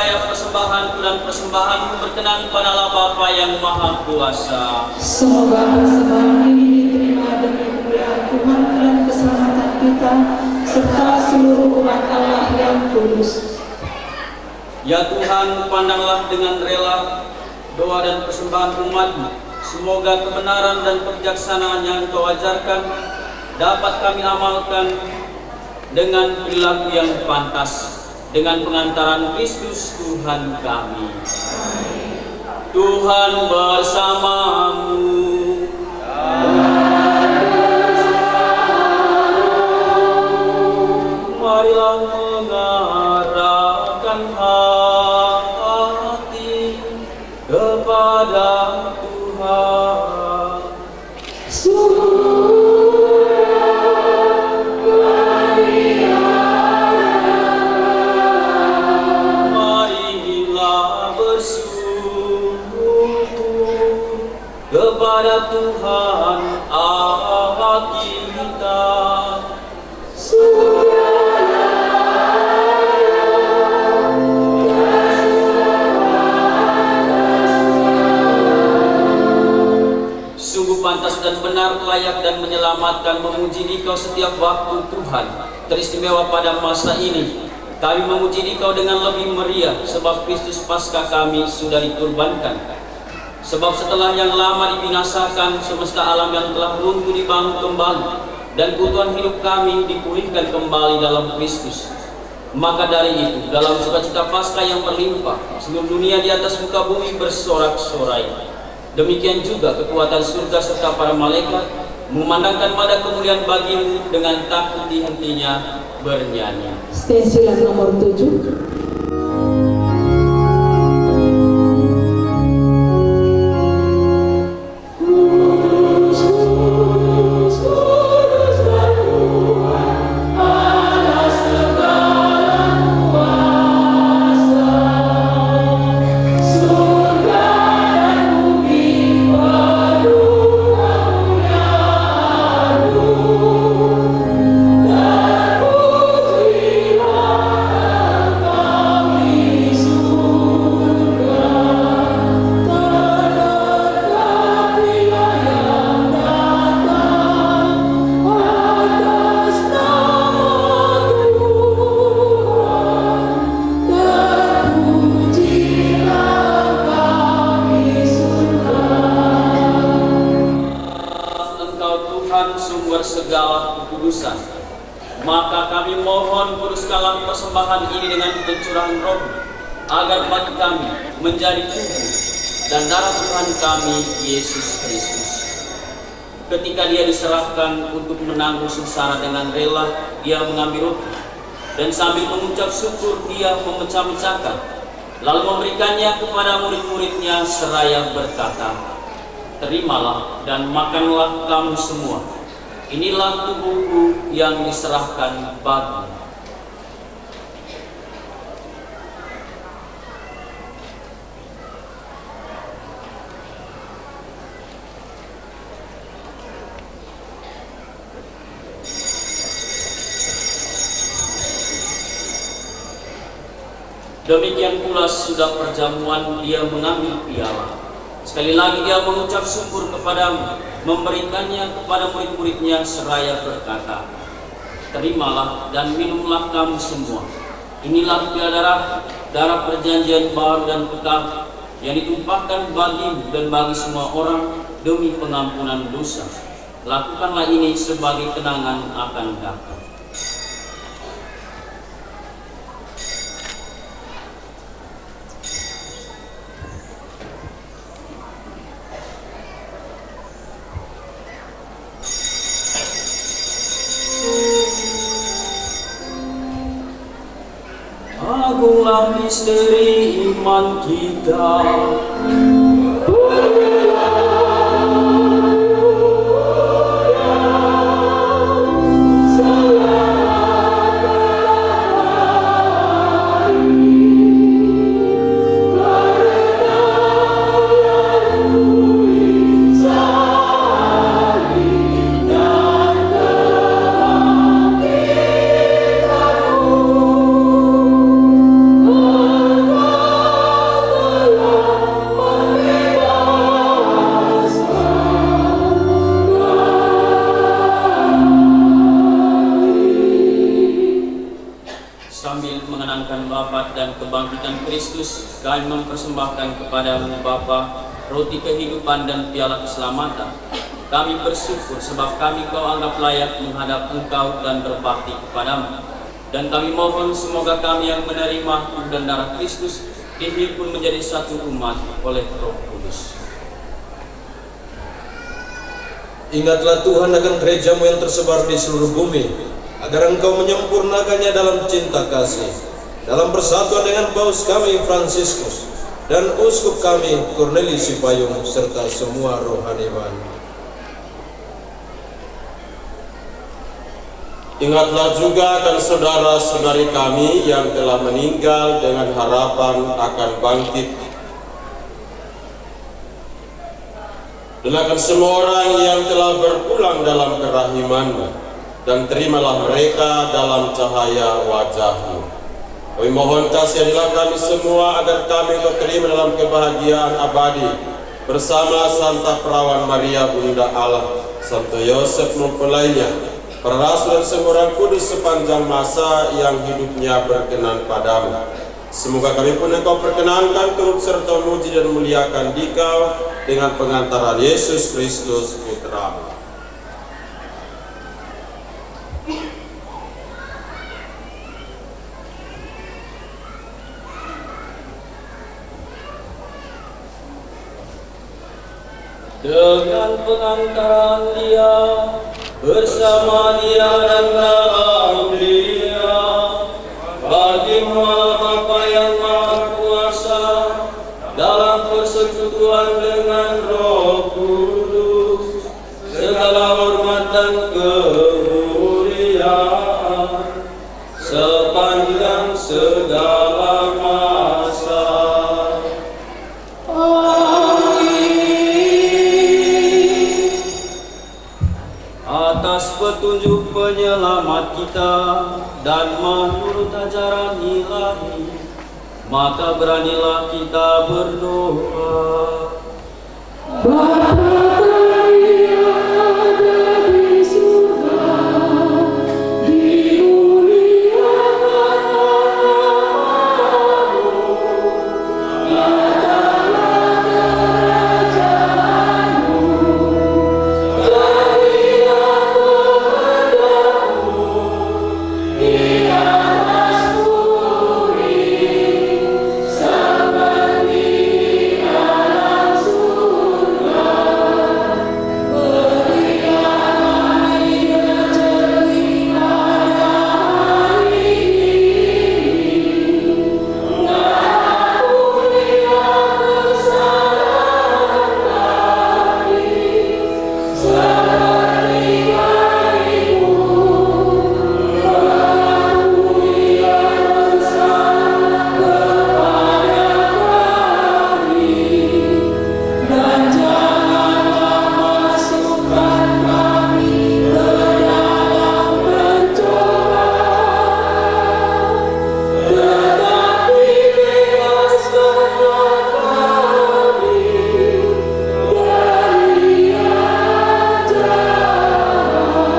supaya persembahanku dan persembahanmu berkenan kepada Allah Bapa yang Maha Kuasa. Semoga persembahan ini diterima demi kemuliaan Tuhan dan keselamatan kita serta seluruh umat Allah yang kudus. Ya Tuhan, pandanglah dengan rela doa dan persembahan umat-Mu. Semoga kebenaran dan kebijaksanaan yang Engkau ajarkan dapat kami amalkan dengan perilaku yang pantas, dengan pengantaran Kristus Tuhan kami. Tuhan bersamamu. Marilah mengarahkan hati kepada Tuhan. Marilah bersujud kepada Tuhan Allah kita. Sungguh pantas dan benar, layak dan menyelamatkan memuji Dikau setiap waktu Tuhan. Teristimewa pada masa ini kami memuji Dikau dengan lebih meriah, sebab Kristus Paskah kami sudah dikurbankan. Sebab setelah yang lama dibinasakan, semesta alam yang telah runtuh dibangun kembali, dan keutuhan hidup kami dipulihkan kembali dalam Kristus. Maka dari itu, dalam sukacita Paskah yang berlimpah, seluruh dunia di atas muka bumi bersorak-sorai. Demikian juga kekuatan surga serta para malaikat memandangkan pada kemuliaan bagimu dengan tak henti-hentinya bernyanyi. Stensilan nomor 7. Sumber segala kekudusan, maka kami mohon kuduskanlah persembahan ini dengan pencurahan Roh, agar bagi kami menjadi tubuh dan darah Tuhan kami Yesus Kristus. Ketika Dia diserahkan untuk menanggung sengsara dengan rela, Dia mengambil roti dan sambil mengucap syukur Dia memecah-mecahkan, lalu memberikannya kepada murid-muridnya seraya berkata, "Terimalah dan makanlah kamu semua. Inilah tubuhku yang diserahkan bagimu." Demikian pula sudah perjamuan, Dia mengambil piala. Sekali lagi Dia mengucap syukur kepadamu, memberikannya kepada murid-muridnya seraya berkata, "Terimalah dan minumlah kamu semua. Inilah piala darah perjanjian baru dan kekal yang ditumpahkan bagimu dan bagi semua orang demi pengampunan dosa. Lakukanlah ini sebagai kenangan akan Aku." Agunglah misteri iman kita. Oh kebangkitan Kristus, kami mempersembahkan kepadamu Bapa roti kehidupan dan piala keselamatan. Kami bersyukur sebab kami Kau anggap layak menghadap Engkau dan berbakti kepadamu. Dan kami mohon semoga kami yang menerima tubuh dan darah Kristus dihimpun menjadi satu umat oleh Roh Kudus. Ingatlah Tuhan akan gerejamu yang tersebar di seluruh bumi, agar Engkau menyempurnakannya dalam cinta kasih, dalam persatuan dengan Paus kami Fransiskus dan Uskup kami Cornelis Sipayung serta semua rohaniwan. Ingatlah juga akan saudara-saudari kami yang telah meninggal dengan harapan akan bangkit, dan akan semua orang yang telah berpulang dalam kerahiman-Mu, dan terimalah mereka dalam cahaya wajah-Mu. Kami mohon kasihanilah kami semua agar kami terima dalam kebahagiaan abadi bersama Santa Perawan Maria Bunda Allah, Santo Yosef mempelainya, para rasul dan semua orang kudus sepanjang masa yang hidupnya berkenan padamu. Semoga kami pun Engkau perkenankan turut serta memuji dan muliakan Dikau dengan pengantaran Yesus Kristus Putra-Mu. Dengan pengantaran Dia, bersama Dia dan dalam Dia, bagi-Mu Allah Bapa yang Maha Kuasa, dalam persekutuan dengan Roh Kudus, segala hormat dan kemuliaan sepanjang segala masa. Atas petunjuk penyelamat kita dan menurut ajaran ilahi, maka beranilah kita berdoa. Bapa kami yang ada di surga, dimuliakan namamu, datanglah kerajaanmu, jadilah kehendakmu di atas bumi seperti di dalam surga. Berikan kami rezeki pada hari ini, dan ampunilah kesalahan kami, seperti kami-Mu mengampunilah kesalahan kepada kami. Dan janganlah masukkan kami ke dalam pencobaan, tetapi bebaskanlah kami dari yang jahat.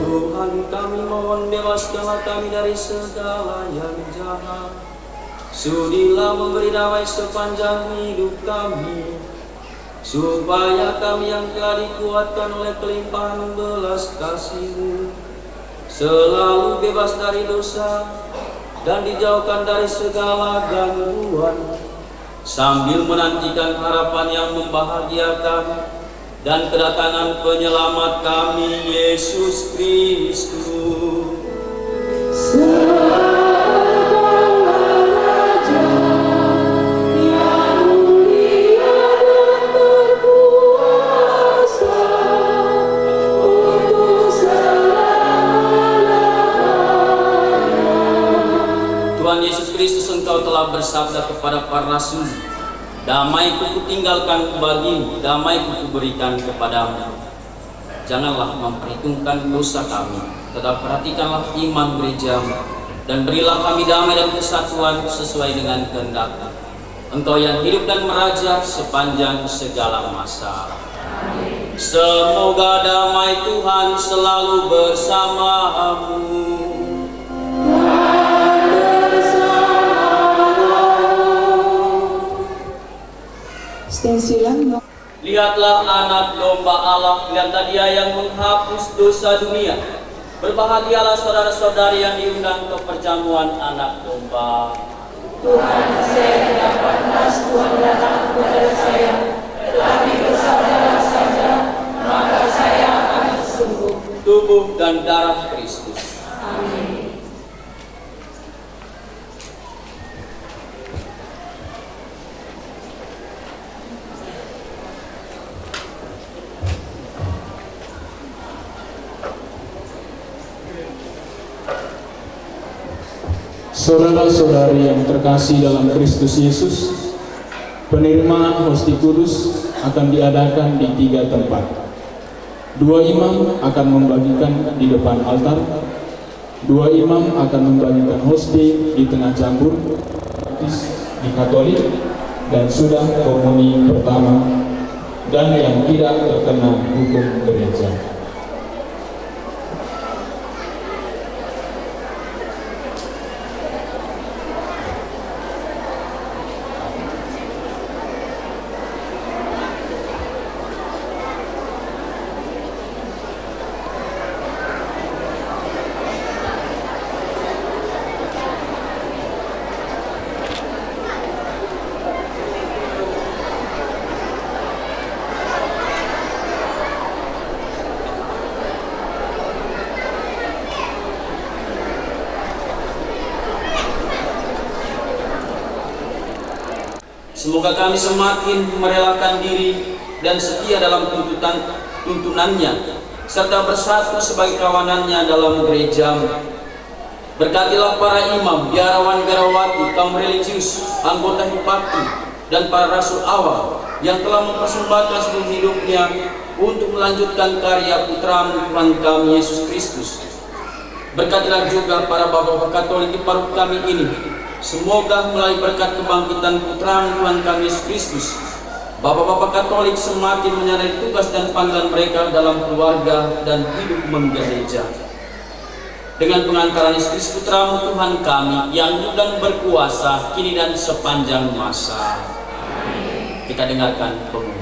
Tuhan kami mohon bebaskanlah kami dari segala yang jahat. Sudilah memberi damai sepanjang hidup kami, supaya kami yang telah dikuatkan oleh kelimpahan belas kasih-Mu selalu bebas dari dosa dan dijauhkan dari segala gangguan, sambil menantikan harapan yang membahagiakan dan kedatangan penyelamat kami, Yesus Kristus. Tuhan Yesus Kristus, Engkau telah bersabda kepada para rasul, damai-Ku kutinggalkan bagimu, damai-Ku kuberikan kepadamu. Janganlah memperhitungkan dosa kami, tetap perhatikanlah iman gereja-Mu, dan berilah kami damai dan kesatuan sesuai dengan kehendak-Mu. Engkau yang hidup dan meraja sepanjang segala masa. Semoga damai Tuhan selalu bersamamu. Bersama silang. Lihatlah anak domba Allah, lihatlah dia yang menghapus dosa dunia. Berbahagialah saudara-saudari yang diundang ke perjamuan anak domba. Tuhan, saya tidak pantas Tuhan datang kepada saya, tetapi bersabdalah saja, maka saya akan sembuh. Tubuh dan darah Kristus. Amin. Saudara-saudari yang terkasih dalam Kristus Yesus, penerimaan Hosti Kudus akan diadakan di 3 tempat. 2 imam akan membagikan di depan altar, 2 imam akan membagikan hosti di tengah campur, di Katolik, dan sudah komuni pertama, dan yang tidak terkena hukum gereja. Semoga kami semakin merelakan diri dan setia dalam tuntunannya, serta bersatu sebagai kawanannya dalam gereja. Berkatilah para imam, biarawan-biarawati, kaum religius, anggota Hipakti, dan para rasul awal yang telah mempersembahkan seluruh hidupnya untuk melanjutkan karya Putra Tuhan kami Yesus Kristus. Berkatilah juga para bapak-bapak Katolik di paruh kami ini. Semoga melalui berkat kebangkitan Putra Tuhan kami Yesus Kristus, bapak-bapak Katolik semakin menyadari tugas dan panggilan mereka dalam keluarga dan hidup menggereja. Dengan pengantaran Yesus Kristus Putra Tuhan kami yang hidup dan berkuasa kini dan sepanjang masa. Kita dengarkan pengumuman.